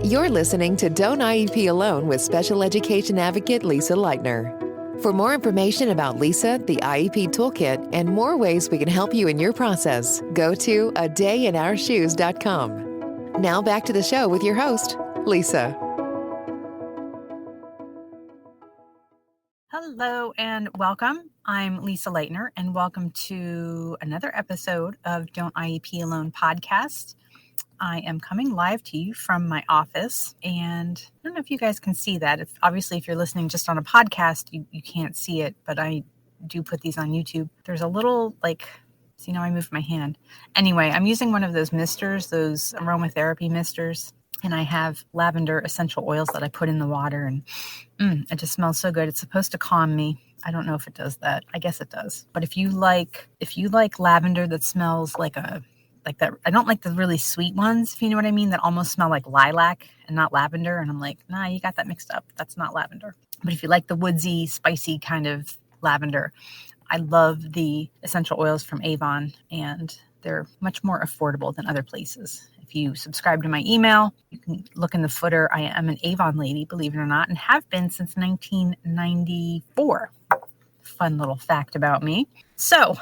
You're listening to Don't IEP Alone with special education advocate Lisa Lightner. For more information about Lisa, the IEP Toolkit, and more ways we can help you in your process, go to adayinourshoes.com. Now back to the show with your host, Lisa. Hello and welcome. I'm Lisa Lightner, and welcome to another episode of Don't IEP Alone podcast. I am coming live to you from my office, and I don't know if you guys can see that. If you're listening just on a podcast, you can't see it, but I do put these on YouTube. There's a little, see, now I moved my hand. Anyway, I'm using one of those misters, those aromatherapy misters, and I have lavender essential oils that I put in the water, and it just smells so good. It's supposed to calm me. I don't know if it does that. I guess it does. But if you like lavender that smells like that, I don't like the really sweet ones, if you know what I mean, that almost smell like lilac and not lavender. And I'm like, nah, you got that mixed up. That's not lavender. But if you like the woodsy, spicy kind of lavender, I love the essential oils from Avon, and they're much more affordable than other places. If you subscribe to my email, you can look in the footer. I am an Avon lady, believe it or not, and have been since 1994. Fun little fact about me. So,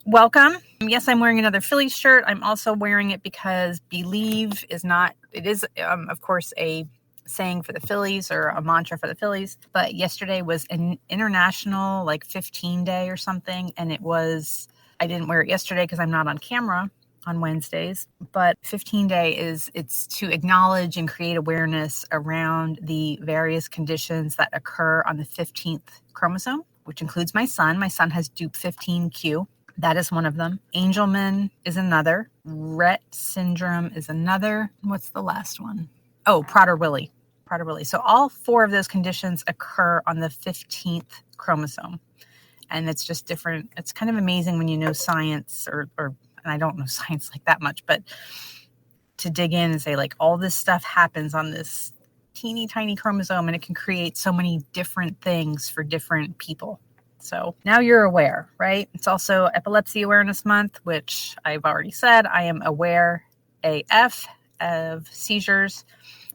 welcome. Yes, I'm wearing another Phillies shirt. I'm also wearing it because believe is not, it is, of course, a saying for the Phillies or a mantra for the Phillies. But yesterday was an international 15 day or something. And I didn't wear it yesterday because I'm not on camera on Wednesdays. But 15 day it's to acknowledge and create awareness around the various conditions that occur on the 15th chromosome, which includes my son. My son has Dup 15q. That is one of them. Angelman is another. Rett syndrome is another. What's the last one? Oh, Prader-Willi. So all four of those conditions occur on the 15th chromosome. And it's just different. It's kind of amazing when you know science and I don't know science like that much, but to dig in and say all this stuff happens on this teeny tiny chromosome, and it can create so many different things for different people. So now you're aware, right? It's also Epilepsy Awareness Month, which I've already said. I am aware AF of seizures,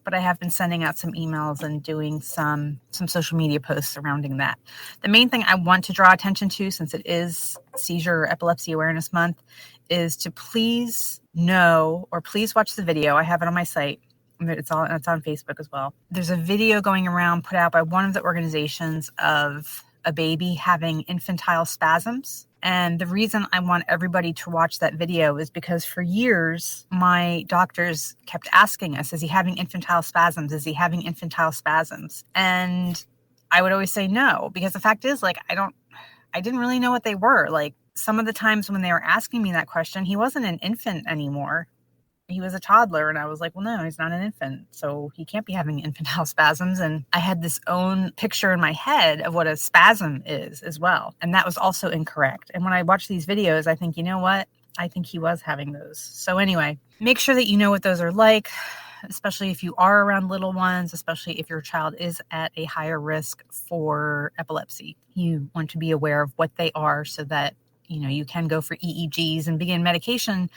but I have been sending out some emails and doing some social media posts surrounding that. The main thing I want to draw attention to, since it is Seizure Epilepsy Awareness Month, is to please know, or please watch the video. I have it on my site. It's on Facebook as well. There's a video going around put out by one of the organizations of a baby having infantile spasms. And the reason I want everybody to watch that video is because for years, my doctors kept asking us, is he having infantile spasms? Is he having infantile spasms? And I would always say no, because the fact is, I didn't really know what they were. Some of the times when they were asking me that question, he wasn't an infant anymore. He was a toddler, and I was like, well, no, he's not an infant, so he can't be having infantile spasms. And I had this own picture in my head of what a spasm is as well. And that was also incorrect. And when I watch these videos, I think, you know what? I think he was having those. So anyway, make sure that you know what those are like, especially if you are around little ones, especially if your child is at a higher risk for epilepsy. You want to be aware of what they are so that, you can go for EEGs and begin medication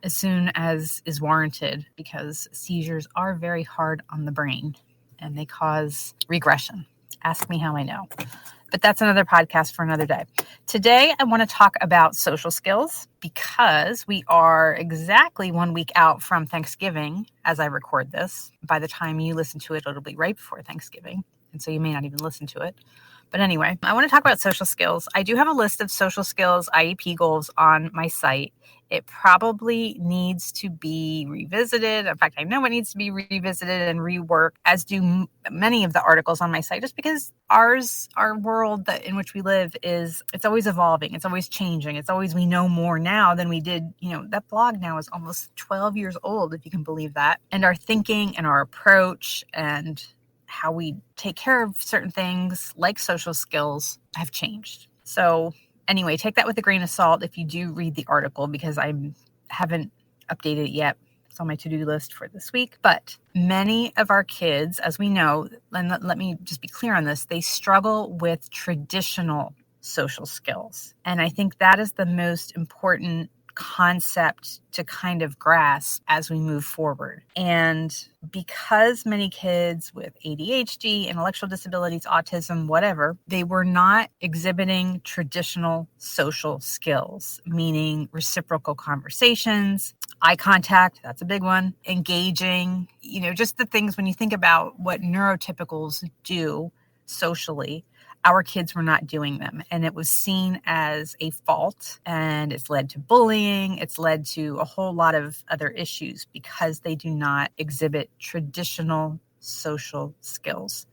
as soon as is warranted, because seizures are very hard on the brain and they cause regression. Ask me how I know. But that's another podcast for another day. Today, I want to talk about social skills because we are exactly 1 week out from Thanksgiving as I record this. By the time you listen to it, it'll be right before Thanksgiving. And so you may not even listen to it. But anyway, I want to talk about social skills. I do have a list of social skills IEP goals on my site. It probably needs to be revisited. In fact, I know it needs to be revisited and reworked, as do many of the articles on my site, just because our world in which we live it's always evolving. It's always changing. It's always, we know more now than we did. That blog now is almost 12 years old, if you can believe that. And our thinking and our approach and how we take care of certain things like social skills have changed. So anyway, take that with a grain of salt if you do read the article, because I haven't updated it yet. It's on my to-do list for this week. But many of our kids, as we know, and let me just be clear on this, they struggle with traditional social skills. And I think that is the most important concept to kind of grasp as we move forward. And because many kids with ADHD, intellectual disabilities, autism, whatever, they were not exhibiting traditional social skills, meaning reciprocal conversations, eye contact, that's a big one, engaging, just the things when you think about what neurotypicals do socially, our kids were not doing them. And it was seen as a fault, and it's led to bullying. It's led to a whole lot of other issues because they do not exhibit traditional social skills.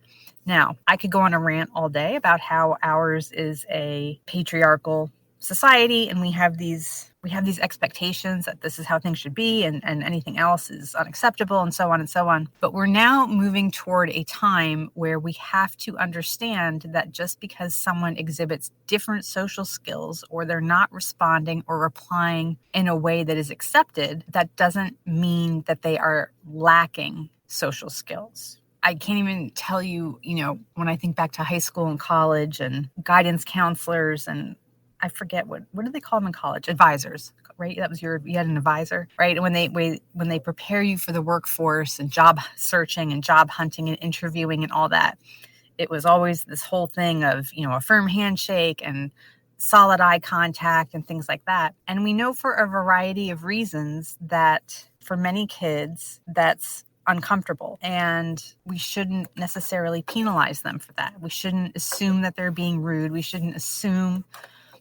Now, I could go on a rant all day about how ours is a patriarchal society, and we have these expectations that this is how things should be, and anything else is unacceptable, and so on and so on. But we're now moving toward a time where we have to understand that just because someone exhibits different social skills, or they're not responding or replying in a way that is accepted, that doesn't mean that they are lacking social skills. I can't even tell you, when I think back to high school and college and guidance counselors, and I forget what do they call them in college? Advisors, right? You had an advisor, right? And when they prepare you for the workforce and job searching and job hunting and interviewing and all that, it was always this whole thing of, a firm handshake and solid eye contact and things like that. And we know for a variety of reasons that for many kids, that's uncomfortable, and we shouldn't necessarily penalize them for that. We shouldn't assume that they're being rude. We shouldn't assume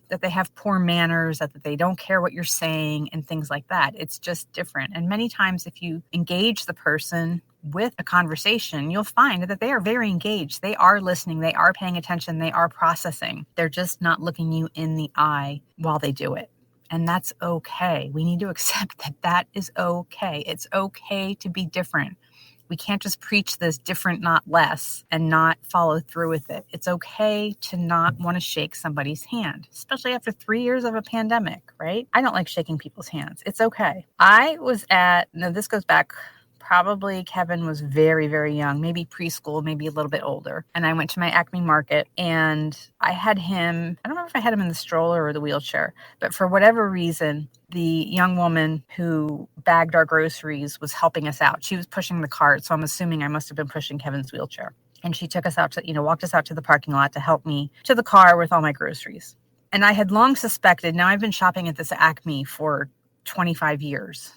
that they have poor manners, that they don't care what you're saying and things like that. It's just different. And many times if you engage the person with a conversation, you'll find that they are very engaged. They are listening. They are paying attention. They are processing. They're just not looking you in the eye while they do it. And that's okay. We need to accept that that is okay. It's okay to be different. We can't just preach this different, not less, and not follow through with it. It's okay to not want to shake somebody's hand, especially after 3 years of a pandemic, right? I don't like shaking people's hands. It's okay. This goes back, probably Kevin was very, very young, maybe preschool, maybe a little bit older. And I went to my Acme Market, and I had him, I don't remember if I had him in the stroller or the wheelchair, but for whatever reason, the young woman who bagged our groceries was helping us out. She was pushing the cart, so I'm assuming I must have been pushing Kevin's wheelchair. And she took us out to, walked us out to the parking lot to help me to the car with all my groceries. And I had long suspected, now I've been shopping at this Acme for 25 years.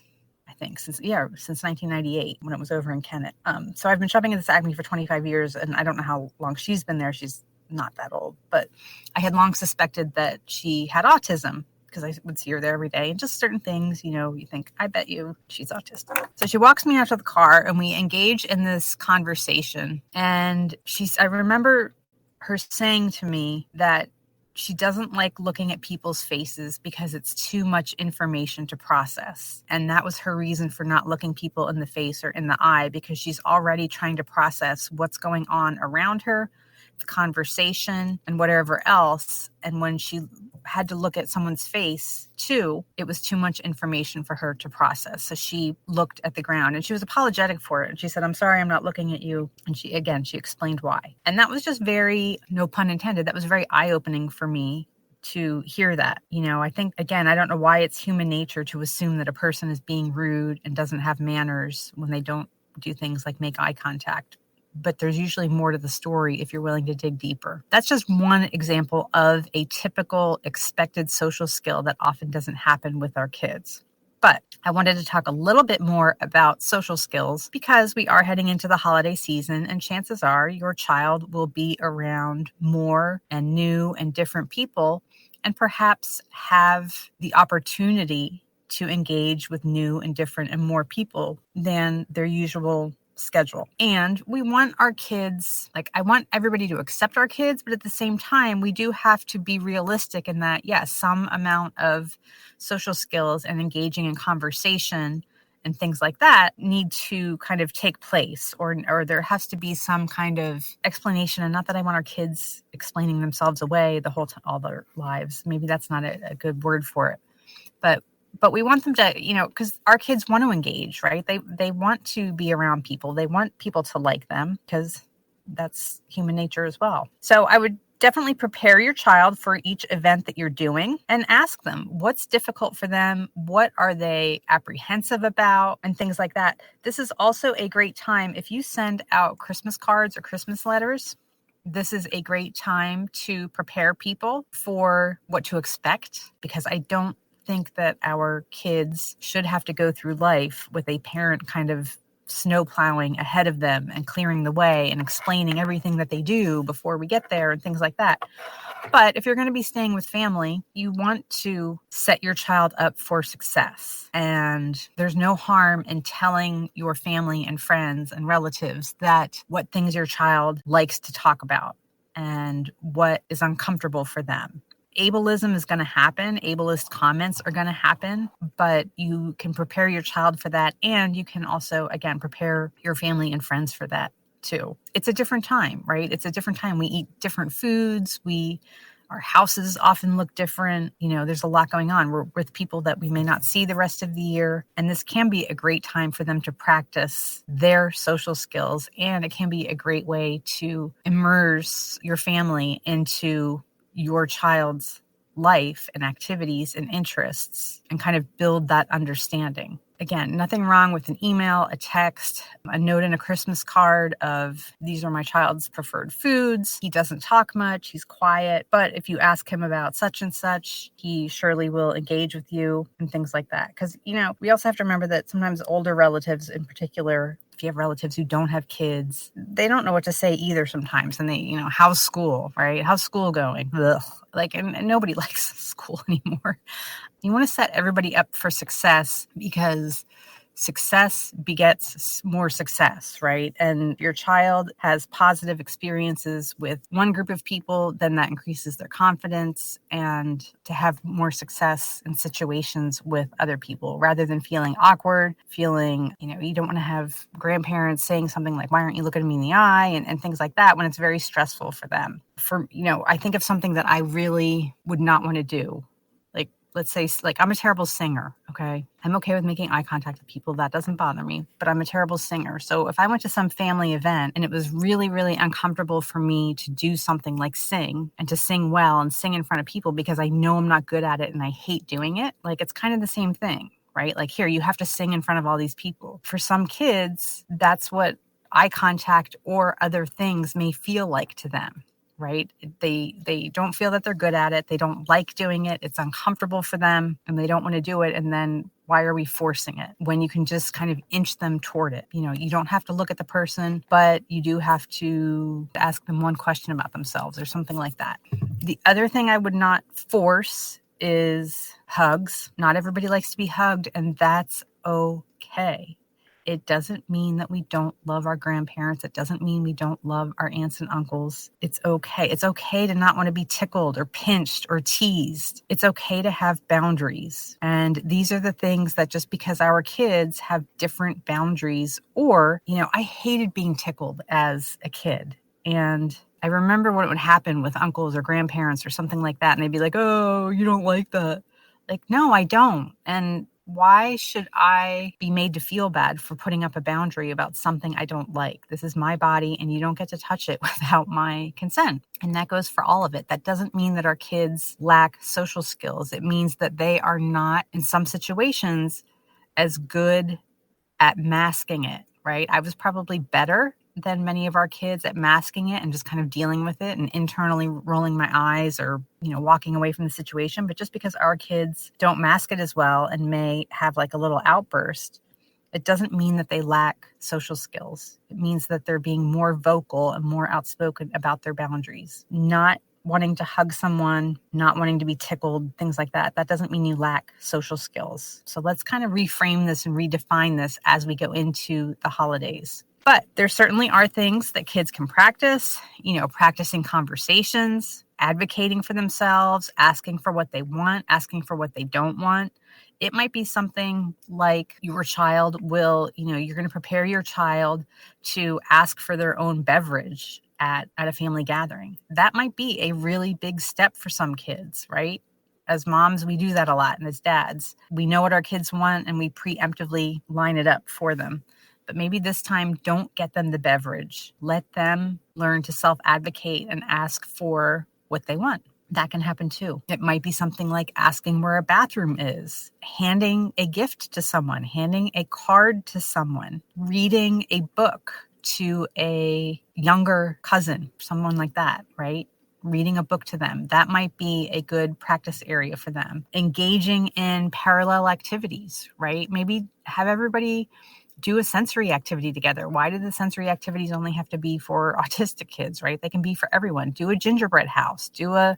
I think since 1998 when it was over in Kennett. So I've been shopping at this Acme for 25 years, and I don't know how long she's been there. She's not that old, but I had long suspected that she had autism because I would see her there every day, and just certain things, you think, I bet you she's autistic. So she walks me out to the car, and we engage in this conversation. And I remember her saying to me that she doesn't like looking at people's faces because it's too much information to process. And that was her reason for not looking people in the face or in the eye, because she's already trying to process what's going on around her, the conversation, and whatever else. And when she had to look at someone's face too, it was too much information for her to process. So she looked at the ground, and she was apologetic for it. And she said, "I'm sorry, I'm not looking at you." And she explained why. And that was just very, no pun intended, that was very eye-opening for me to hear that. I think, again, I don't know why it's human nature to assume that a person is being rude and doesn't have manners when they don't do things like make eye contact. But there's usually more to the story if you're willing to dig deeper. That's just one example of a typical expected social skill that often doesn't happen with our kids. But I wanted to talk a little bit more about social skills because we are heading into the holiday season, and chances are your child will be around more and new and different people, and perhaps have the opportunity to engage with new and different and more people than their usual schedule. And we want our kids, I want everybody to accept our kids, but at the same time, we do have to be realistic in that, yes, some amount of social skills and engaging in conversation and things like that need to kind of take place, or there has to be some kind of explanation. And not that I want our kids explaining themselves away the whole time, all their lives. Maybe that's not a good word for it, but we want them to, because our kids want to engage, right? They want to be around people. They want people to like them because that's human nature as well. So I would definitely prepare your child for each event that you're doing and ask them what's difficult for them, what are they apprehensive about, and things like that. This is also a great time if you send out Christmas cards or Christmas letters. This is a great time to prepare people for what to expect, because I don't think that our kids should have to go through life with a parent kind of snow plowing ahead of them and clearing the way and explaining everything that they do before we get there and things like that. But if you're going to be staying with family, you want to set your child up for success. And there's no harm in telling your family and friends and relatives that what things your child likes to talk about and what is uncomfortable for them. Ableism is going to happen. Ableist comments are going to happen, but you can prepare your child for that. And you can also, again, prepare your family and friends for that too. It's a different time, right? It's a different time. We eat different foods. Our houses often look different. There's a lot going on. We're with people that we may not see the rest of the year. And this can be a great time for them to practice their social skills. And it can be a great way to immerse your family into your child's life and activities and interests and kind of build that understanding. Again, nothing wrong with an email, a text, a note in a Christmas card of these are my child's preferred foods. He doesn't talk much. He's quiet. But if you ask him about such and such, he surely will engage with you and things like that. Because, we also have to remember that sometimes older relatives in particular, if you have relatives who don't have kids, they don't know what to say either sometimes. And they, how's school, right? How's school going? Ugh. And nobody likes school anymore. You want to set everybody up for success because success begets more success, right? And your child has positive experiences with one group of people, then that increases their confidence and to have more success in situations with other people rather than feeling awkward, feeling, you don't want to have grandparents saying something like, why aren't you looking me in the eye? And things like that when it's very stressful for them. I think of something that I really would not want to do. Let's say, I'm a terrible singer, okay? I'm okay with making eye contact with people. That doesn't bother me, but I'm a terrible singer. So if I went to some family event and it was really, really uncomfortable for me to do something like sing and to sing well and sing in front of people because I know I'm not good at it and I hate doing it, it's kind of the same thing, right? Here, you have to sing in front of all these people. For some kids, that's what eye contact or other things may feel like to them. Right? They don't feel that they're good at it. They don't like doing it. It's uncomfortable for them and they don't want to do it. And then why are we forcing it when you can just kind of inch them toward it? You don't have to look at the person, but you do have to ask them one question about themselves or something like that. The other thing I would not force is hugs. Not everybody likes to be hugged, and that's okay. It doesn't mean that we don't love our grandparents. It doesn't mean we don't love our aunts and uncles. It's okay. It's okay to not want to be tickled or pinched or teased. It's okay to have boundaries. And these are the things that just because our kids have different boundaries or, I hated being tickled as a kid. And I remember when it would happen with uncles or grandparents or something like that. And they'd be like, oh, you don't like that. No, I don't. And why should I be made to feel bad for putting up a boundary about something I don't like? This is my body and you don't get to touch it without my consent. And that goes for all of it. That doesn't mean that our kids lack social skills. It means that they are not, in some situations, as good at masking it, right? I was probably better than many of our kids at masking it and just kind of dealing with it and internally rolling my eyes or, walking away from the situation. But just because our kids don't mask it as well and may have a little outburst, it doesn't mean that they lack social skills. It means that they're being more vocal and more outspoken about their boundaries, not wanting to hug someone, not wanting to be tickled, things like that. That doesn't mean you lack social skills. So let's kind of reframe this and redefine this as we go into the holidays. But there certainly are things that kids can practice, practicing conversations, advocating for themselves, asking for what they want, asking for what they don't want. It might be something like your child will, you're going to prepare your child to ask for their own beverage at a family gathering. That might be a really big step for some kids, right? As moms, we do that a lot. And as dads, we know what our kids want and we preemptively line it up for them. But maybe this time, don't get them the beverage. Let them learn to self-advocate and ask for what they want. That can happen too. It might be something like asking where a bathroom is, handing a gift to someone, handing a card to someone, reading a book to a younger cousin, someone like that, right? Reading a book to them. That might be a good practice area for them. Engaging in parallel activities, right? Maybe have everybody do a sensory activity together. Why do the sensory activities only have to be for autistic kids, right? They can be for everyone. Do a gingerbread house, do a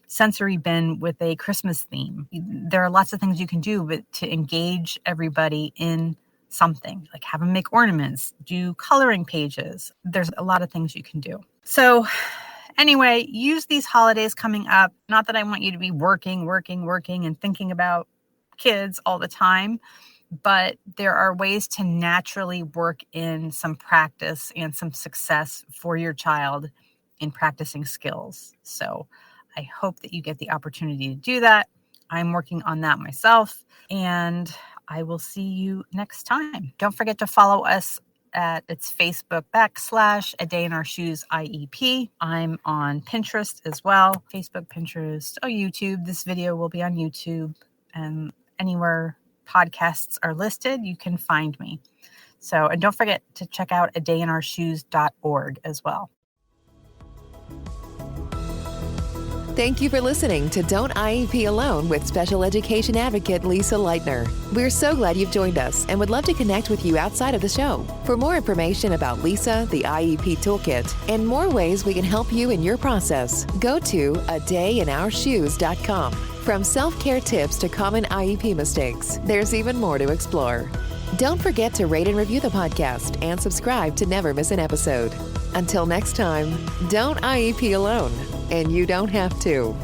sensory bin with a Christmas theme. There are lots of things you can do, but to engage everybody in something, like have them make ornaments, do coloring pages. There's a lot of things you can do. So anyway, use these holidays coming up. Not that I want you to be working and thinking about kids all the time, but there are ways to naturally work in some practice and some success for your child in practicing skills. So I hope that you get the opportunity to do that. I'm working on that myself, and I will see you next time. Don't forget to follow us at its Facebook / A Day in Our Shoes IEP. I'm on Pinterest as well. Facebook, Pinterest, YouTube. This video will be on YouTube, and anywhere podcasts are listed, you can find me. So, and don't forget to check out adayinourshoes.org as well. Thank you for listening to Don't IEP Alone with special education advocate Lisa Lightner. We're so glad you've joined us and would love to connect with you outside of the show. For more information about Lisa, the IEP Toolkit, and more ways we can help you in your process, go to adayinourshoes.com. From self-care tips to common IEP mistakes, there's even more to explore. Don't forget to rate and review the podcast and subscribe to never miss an episode. Until next time, don't IEP alone, and you don't have to.